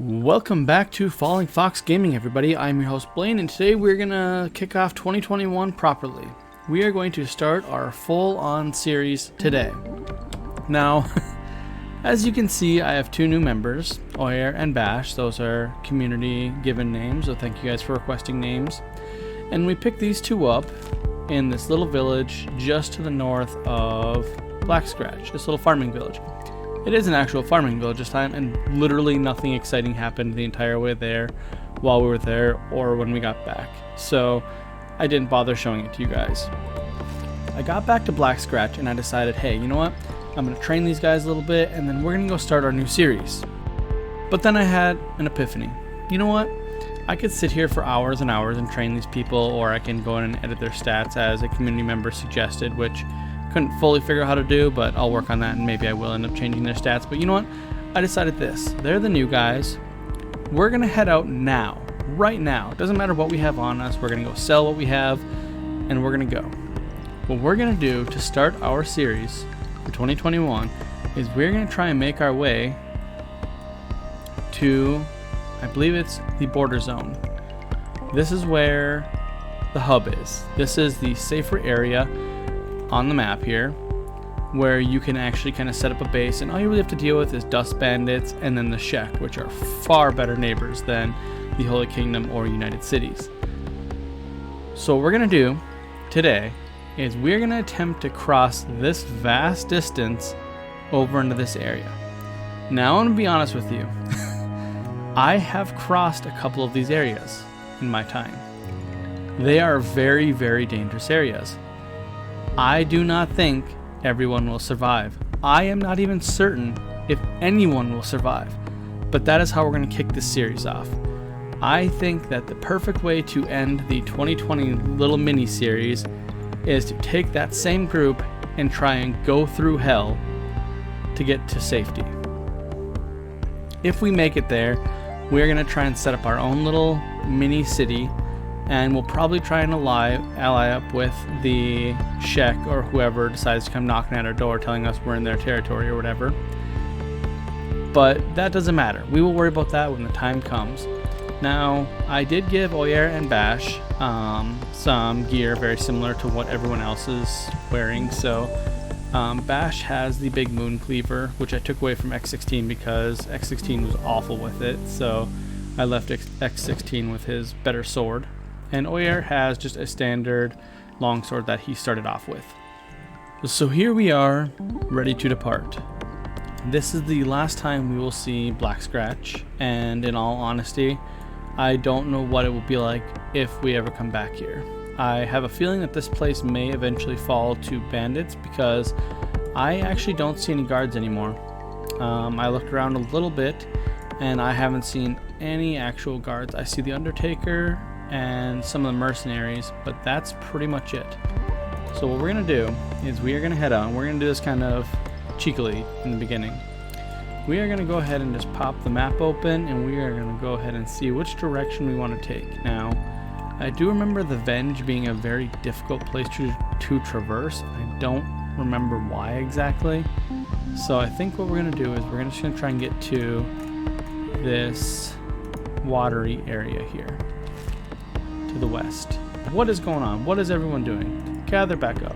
Welcome back to Fallingfoxgaming, everybody. I'm your host Blaine, and today we're gonna kick off 2021 properly. We are going to start our full-on series today. Now, as you can see, I have two new members, Oyer and Bash. Those are community-given names, so thank you guys for requesting names. And we picked these two up in this little village just to the north of Black Scratch, this little farming village. It is an actual farming village this time, and literally nothing exciting happened the entire way there while we were there or when we got back. So I didn't bother showing it to you guys. I got back to Black Scratch and I decided, hey, you know what? I'm going to train these guys a little bit and then we're going to go start our new series. But then I had an epiphany. You know what? I could sit here for hours and hours and train these people, or I can go in and edit their stats as a community member suggested, which couldn't fully figure out how to do, but I'll work on that and maybe I will end up changing their stats. But you know what? I decided this. They're the new guys. We're going to head out now. Right now. It doesn't matter what we have on us. We're going to go sell what we have and we're going to go. What we're going to do to start our series for 2021 is we're going to try and make our way to, I believe it's the border zone. This is where the hub is. This is the safer area on the map here where you can actually kind of set up a base, and all you really have to deal with is dust bandits and then the Shek, which are far better neighbors than the Holy Kingdom or United Cities. So what we're going to do today is we're going to attempt to cross this vast distance over into this area. Now I'm going to be honest with you. I have crossed a couple of these areas in my time. They are very, very dangerous areas. I do not think everyone will survive. I am not even certain if anyone will survive. But that is how we're going to kick this series off. I think that the perfect way to end the 2020 little mini series is to take that same group and try and go through hell to get to safety. If we make it there, we're going to try and set up our own little mini city, and we'll probably try and ally up with the Shek or whoever decides to come knocking at our door telling us we're in their territory or whatever. But that doesn't matter. We will worry about that when the time comes. Now, I did give Oyer and Bash some gear very similar to what everyone else is wearing. So Bash has the big moon cleaver, which I took away from X16 because X16 was awful with it. So I left X16 with his better sword. And Oyer has just a standard longsword that he started off with. So here we are, ready to depart. This is the last time we will see Black Scratch, and in all honesty, I don't know what it will be like if we ever come back here. I have a feeling that this place may eventually fall to bandits because I actually don't see any guards anymore. I looked around a little bit and I haven't seen any actual guards. I see the Undertaker and some of the Mercenaries, but that's pretty much it. So what we're going to do is we are going to head out, and we're going to do this kind of cheekily in the beginning. We are going to go ahead and just pop the map open, and we are going to go ahead and see which direction we want to take. Now, I do remember the Venge being a very difficult place to traverse. I don't remember why exactly. So I think what we're going to do is we're just going to try and get to this watery area here to the west. What is going on? What is everyone doing? Gather back up.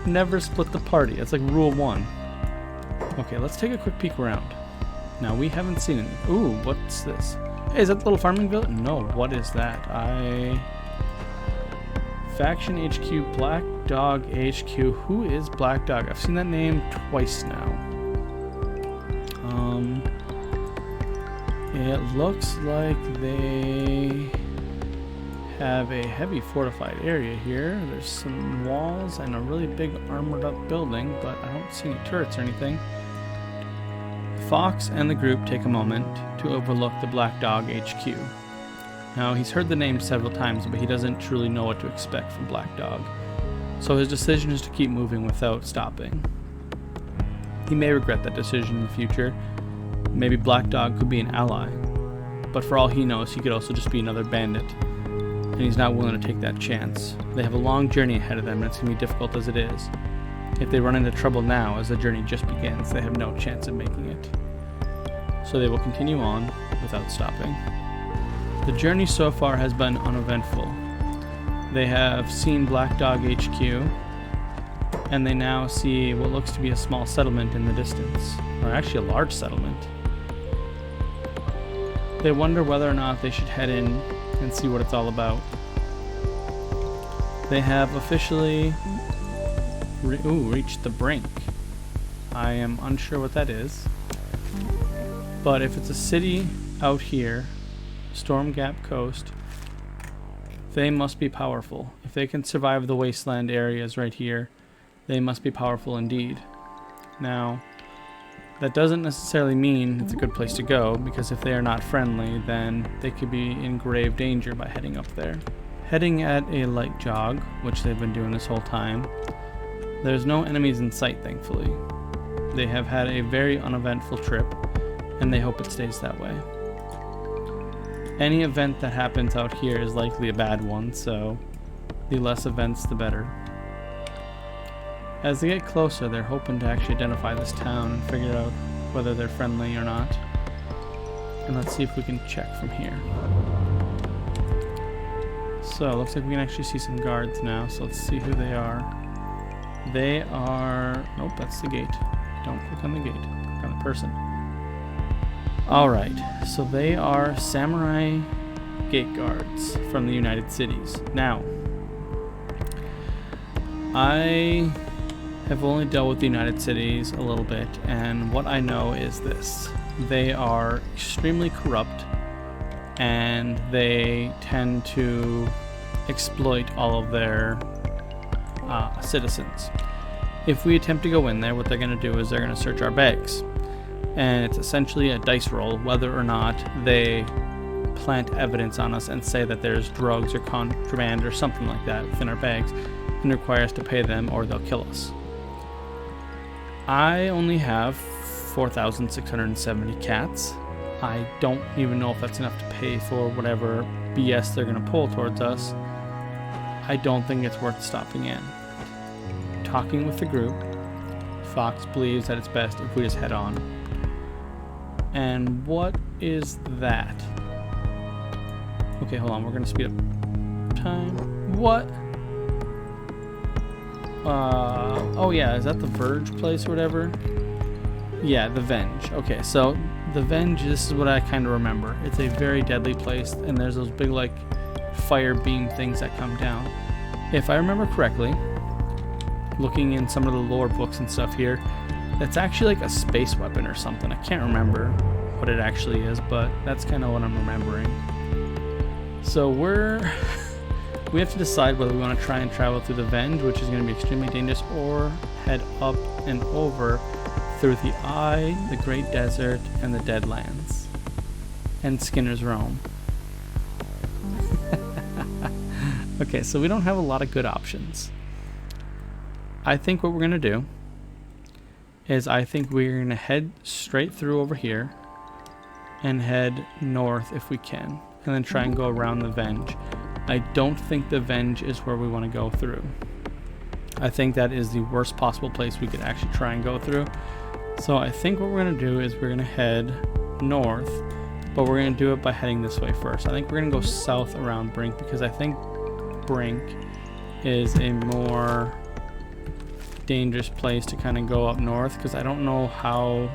Never split the party. That's like rule 1. Okay, let's take a quick peek around. Now, we haven't seen any. Ooh, what's this? Hey, is that the little farming village? No, what is that? Faction HQ, Black Dog HQ. Who is Black Dog? I've seen that name twice now. It looks like they have a heavy fortified area here. There's some walls and a really big armored up building, but I don't see any turrets or anything. Fox and the group take a moment to overlook the Black Dog HQ. Now, he's heard the name several times, but he doesn't truly know what to expect from Black Dog. So his decision is to keep moving without stopping. He may regret that decision in the future. Maybe Black Dog could be an ally, but for all he knows, he could also just be another bandit, and he's not willing to take that chance. They have a long journey ahead of them, and it's going to be difficult as it is. If they run into trouble now, as the journey just begins, they have no chance of making it. so they will continue on without stopping. The journey so far has been uneventful. They have seen Black Dog HQ, and they now see what looks to be a small settlement in the distance, or actually a large settlement. They wonder whether or not they should head in and see what it's all about. They have officially reached the brink. I am unsure what that is, but if it's a city out here, Storm Gap Coast, they must be powerful. If they can survive the wasteland areas right here, they must be powerful indeed. Now, that doesn't necessarily mean it's a good place to go, because if they are not friendly, then they could be in grave danger by heading up there. Heading at a light jog, which they've been doing this whole time, there's no enemies in sight, thankfully. They have had a very uneventful trip, and they hope it stays that way. Any event that happens out here is likely a bad one, so the less events, the better. As they get closer, they're hoping to actually identify this town and figure out whether they're friendly or not. And let's see if we can check from here. So, it looks like we can actually see some guards now, so let's see who they are. They are... Nope, that's the gate. Don't click on the gate. Click on the person. Alright, so they are samurai gate guards from the United Cities. Now, I have only dealt with the United Cities a little bit, and what I know is this. They are extremely corrupt, and they tend to exploit all of their citizens. If we attempt to go in there, what they're going to do is they're going to search our bags. And it's essentially a dice roll whether or not they plant evidence on us and say that there's drugs or contraband or something like that within our bags and require us to pay them, or they'll kill us. I only have 4,670 cats. I don't even know if that's enough to pay for whatever BS they're going to pull towards us. I don't think it's worth stopping in. Talking with the group, Fox believes that it's best if we just head on. And what is that? Okay, hold on, we're gonna speed up time. What? Oh yeah, is that the Verge place or whatever? Yeah, the Venge. Okay, so the Venge, this is what I kind of remember. It's a very deadly place, and there's those big, like, fire beam things that come down. If I remember correctly, looking in some of the lore books and stuff here, that's actually like a space weapon or something. I can't remember what it actually is, but that's kind of what I'm remembering. So we have to decide whether we want to try and travel through the Venge, which is going to be extremely dangerous, or head up and over through the Eye, the Great Desert, and the Deadlands, and Skinner's Realm. Okay, so we don't have a lot of good options. I think what we're going to do is I think we're going to head straight through over here and head north if we can, and then try and go around the Venge. I don't think the Venge is where we want to go through. I think that is the worst possible place we could actually try and go through. So I think what we're going to do is we're going to head north, but we're going to do it by heading this way first. I think we're going to go south around Brink, because I think Brink is a more dangerous place to kind of go up north, because I don't know how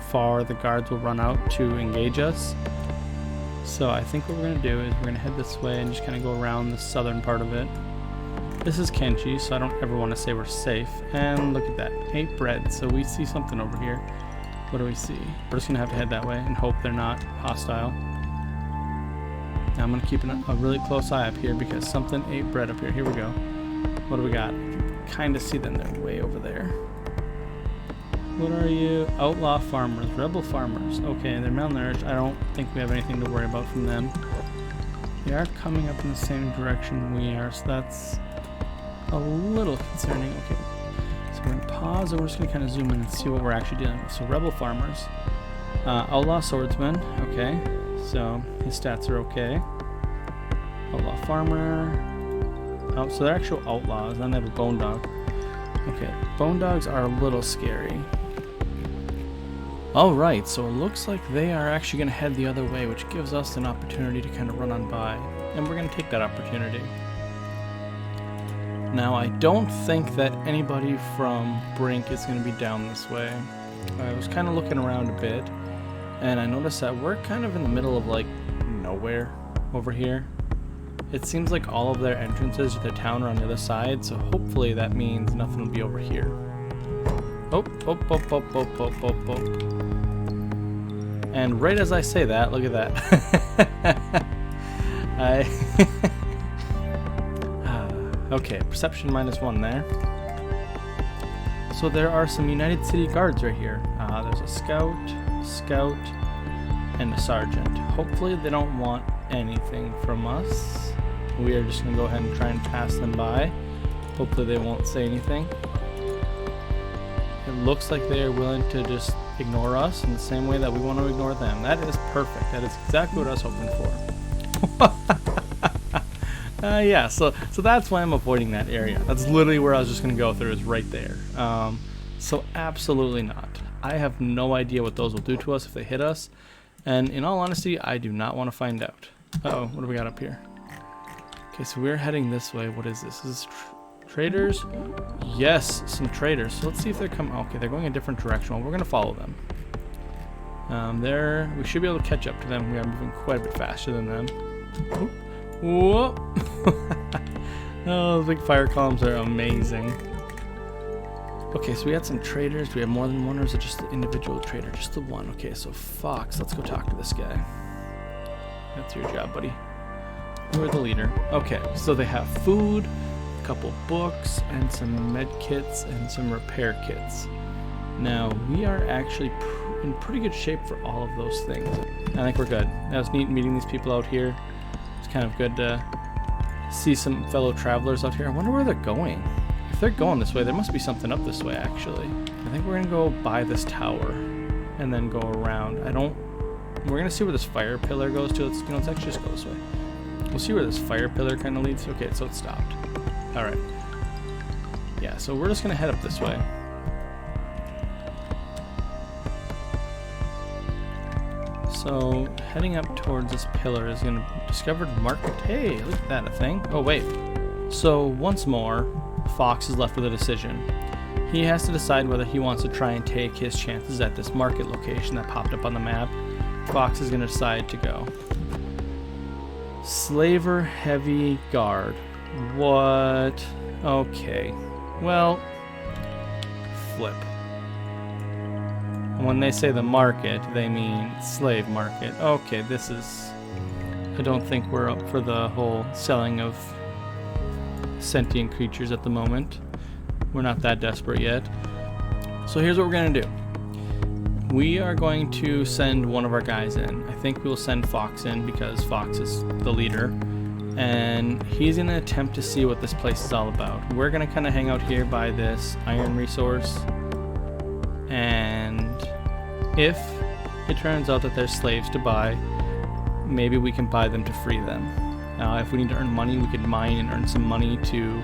far the guards will run out to engage us. So I think what we're going to do is we're going to head this way and just kind of go around the southern part of it. This is Kenshi, so I don't ever want to say we're safe. And look at that, 8 bread. So we see something over here. What do we see? We're just going to have to head that way and hope they're not hostile. Now I'm going to keep a really close eye up here, because something ate bread up here. Here we go. What do we got? Kind of see them, they're way over there. What are you? Outlaw farmers, rebel farmers. Okay, they're malnourished. I don't think we have anything to worry about from them. They are coming up in the same direction we are, so that's a little concerning. Okay, so we're gonna pause, and we're just gonna kind of zoom in and see what we're actually dealing with. So rebel farmers, outlaw swordsman. Okay, so his stats are okay. Outlaw farmer. Oh, so they're actual outlaws, and then they have a bone dog. Okay, bone dogs are a little scary. Alright, so it looks like they are actually going to head the other way, which gives us an opportunity to kind of run on by. And we're going to take that opportunity. Now, I don't think that anybody from Brink is going to be down this way. I was kind of looking around a bit, and I noticed that we're kind of in the middle of, like, nowhere over here. It seems like all of their entrances to their town are on the other side, so hopefully that means nothing will be over here. Oh. And right as I say that, look at that. Okay, perception -1 there. So there are some United City Guards right here. There's a scout, and a sergeant. Hopefully they don't want anything from us. We are just going to go ahead and try and pass them by. Hopefully they won't say anything. It looks like they are willing to just ignore us in the same way that we want to ignore them. That is perfect. That is exactly what I was hoping for. Yeah, so that's why I'm avoiding that area. That's literally where I was just going to go through, is right there. So absolutely not. I have no idea what those will do to us if they hit us. And in all honesty, I do not want to find out. Uh-oh, what do we got up here? Okay, so we're heading this way. What is this? Is this traders? Yes, some traders. So let's see if they're coming. Okay, they're going a different direction. Well, we're going to follow them. We should be able to catch up to them. We are moving quite a bit faster than them. Whoa! Oh, those big fire columns are amazing. Okay, so we had some traders. Do we have more than one, or is it just the individual trader? Just the one. Okay, so Fox, let's go talk to this guy. That's your job, buddy. You're the leader. Okay, so they have food, a couple books, and some med kits, and some repair kits. Now, we are actually in pretty good shape for all of those things. I think we're good. That was neat meeting these people out here. It's kind of good to see some fellow travelers out here. I wonder where they're going. If they're going this way, there must be something up this way, actually. I think we're going to go by this tower and then go around. We're going to see where this fire pillar goes to. Let's actually just go this way. We'll see where this fire pillar kind of leads. Okay, so it stopped. All right. Yeah, so we're just going to head up this way. So heading up towards this pillar is going to discovered market. Hey, look at that, a thing. Oh, wait. So once more, Fox is left with a decision. He has to decide whether he wants to try and take his chances at this market location that popped up on the map. Fox is going to decide to go. Slaver Heavy Guard. What? Okay. Well, flip. When they say the market, they mean slave market. Okay, this is... I don't think we're up for the whole selling of sentient creatures at the moment. We're not that desperate yet. So here's what we're going to do. We are going to send one of our guys in. I think we'll send Fox in because Fox is the leader. And he's going to attempt to see what this place is all about. We're going to kind of hang out here by this iron resource. And if it turns out that there's slaves to buy, maybe we can buy them to free them. If we need to earn money, we could mine and earn some money to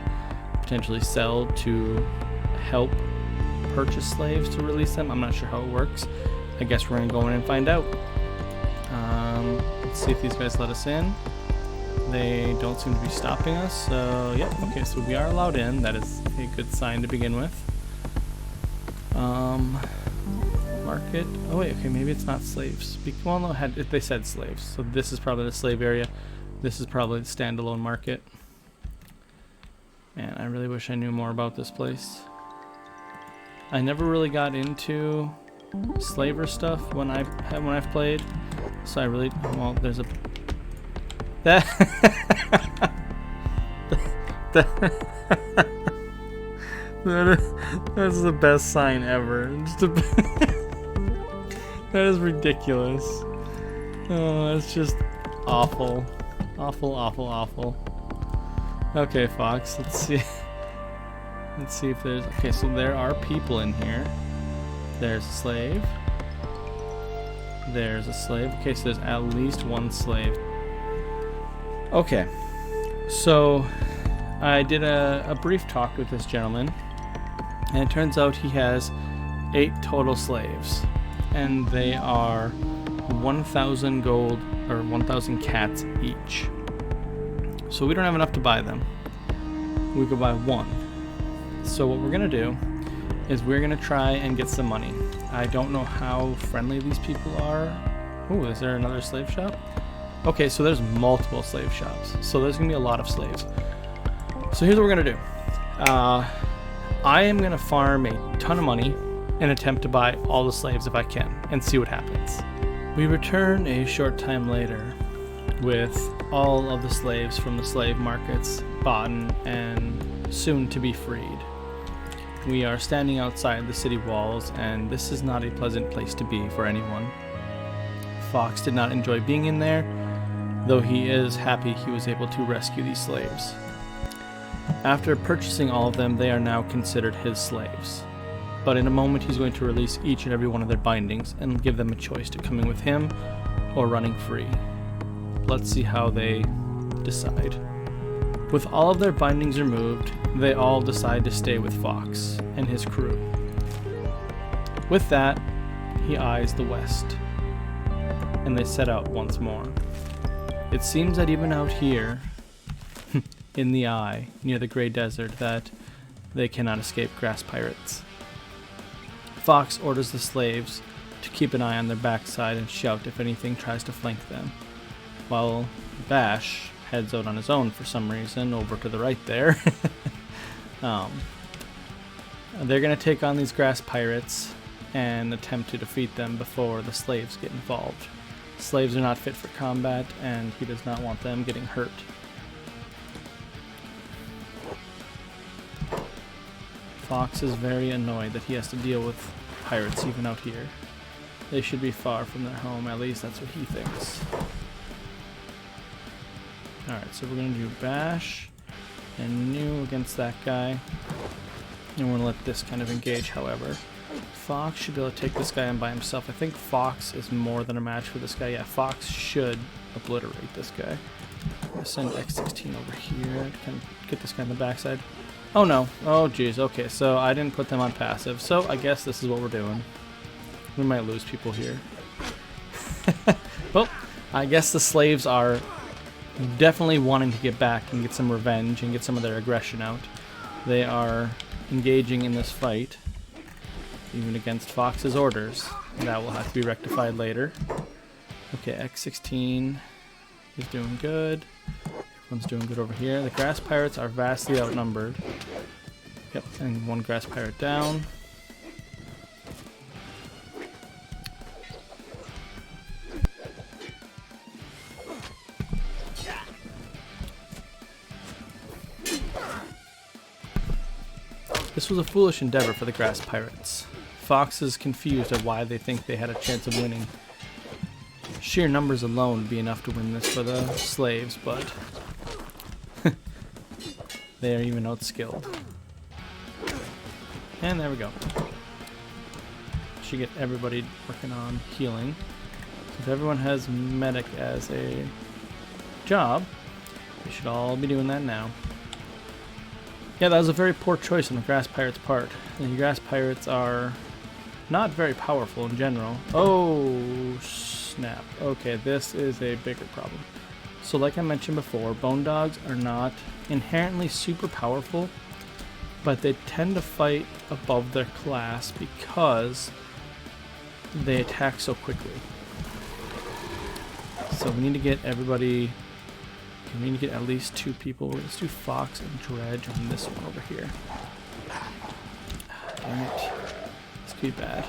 potentially sell to help purchase slaves to release them. I'm not sure how it works. I guess we're going to go in and find out. Let's see if these guys let us in. They don't seem to be stopping us. So, yep. Okay, so we are allowed in. That is a good sign to begin with. Market. Oh wait, okay, maybe it's not slaves. Well, no, they said slaves. So this is probably the slave area. This is probably the standalone market. Man, I really wish I knew more about this place. I never really got into slaver stuff when I've played. So I really, well, there's a that is the best sign ever. That is ridiculous. Oh, it's just awful. Awful, awful, awful. Okay, Fox, let's see. Let's see if there's... Okay, so there are people in here. There's a slave. There's a slave. Okay, so there's at least one slave. Okay. So, I did a brief talk with this gentleman. And it turns out he has 8 total slaves. and they are 1,000 gold, or 1,000 cats each. So we don't have enough to buy them. We could buy one. So what we're gonna do is we're gonna try and get some money. I don't know how friendly these people are. Ooh, is there another slave shop? Okay, so there's multiple slave shops. So there's gonna be a lot of slaves. So here's what we're gonna do. I am gonna farm a ton of money and attempt to buy all the slaves if I can and see what happens. We return a short time later with all of the slaves from the slave markets bought and soon to be freed. We are standing outside the city walls, and this is not a pleasant place to be for anyone. Fox did not enjoy being in there, though he is happy he was able to rescue these slaves. After purchasing all of them, they are now considered his slaves. But in a moment he's going to release each and every one of their bindings and give them a choice to coming with him or running free. Let's see how they decide. With all of their bindings removed, they all decide to stay with Fox and his crew. With that, he eyes the west, and they set out once more. It seems that even out here, in the eye, near the Grey Desert, that they cannot escape grass pirates. Fox orders the slaves to keep an eye on their backside and shout if anything tries to flank them, while Bash heads out on his own for some reason over to the right there. They're going to take on these grass pirates and attempt to defeat them before the slaves get involved. Slaves are not fit for combat, and he does not want them getting hurt. Fox is very annoyed that he has to deal with pirates even out here. They should be far from their home, at least that's what he thinks. Alright, so we're going to do Bash and New against that guy. And we're going to let this kind of engage, however. Fox should be able to take this guy on by himself. I think Fox is more than a match for this guy. Yeah, Fox should obliterate this guy. I'm going to send X16 over here to kind of get this guy on the backside. Oh no. Oh jeez. Okay, so I didn't put them on passive. So I guess this is what we're doing. We might lose people here. Well, I guess the slaves are definitely wanting to get back and get some revenge and get some of their aggression out. They are engaging in this fight, even against Fox's orders. That will have to be rectified later. Okay, X16 is doing good. Everyone's doing good over here. The grass pirates are vastly outnumbered. Yep, and one grass pirate down. This was a foolish endeavor for the grass pirates. Fox is confused at why they think they had a chance of winning. Sheer numbers alone would be enough to win this for the slaves, but they are even outskilled. And there we go. Should get everybody working on healing. If everyone has medic as a job, they should all be doing that now. Yeah, that was a very poor choice on the grass pirates' part. The grass pirates are not very powerful in general. Oh, snap. Okay, this is a bigger problem. So like I mentioned before, bone dogs are not inherently super powerful, but they tend to fight above their class because they attack so quickly. So we need to get everybody... We need to get at least 2 people. Let's do Fox and Dredge on this one over here. Damn it. This could be bad.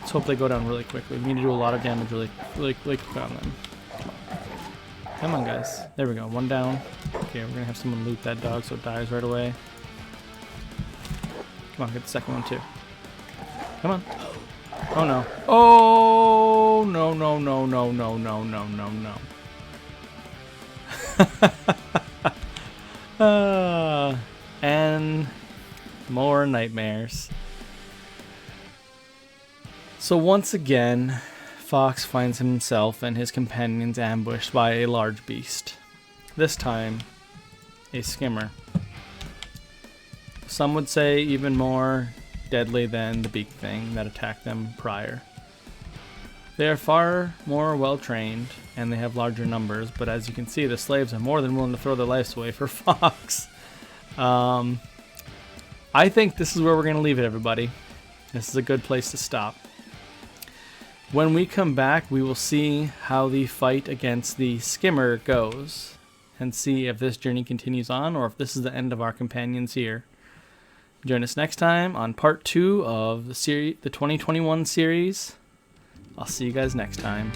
Let's hope they go down really quickly. We need to do a lot of damage really quick on them. Come on, guys. There we go. One down. Okay, we're going to have someone loot that dog so it dies right away. Come on, get the second one too. Come on. Oh no. Oh no no no no no no no no no. And more nightmares. So once again, Fox finds himself and his companions ambushed by a large beast. This time, a skimmer. Some would say even more deadly than the beak thing that attacked them prior. They are far more well trained and they have larger numbers, but as you can see, the slaves are more than willing to throw their lives away for Fox. I think this is where we're going to leave it, everybody. This is a good place to stop. When we come back, we will see how the fight against the skimmer goes and see if this journey continues on or if this is the end of our companions here. Join us next time on part 2 of the 2021 series. I'll see you guys next time.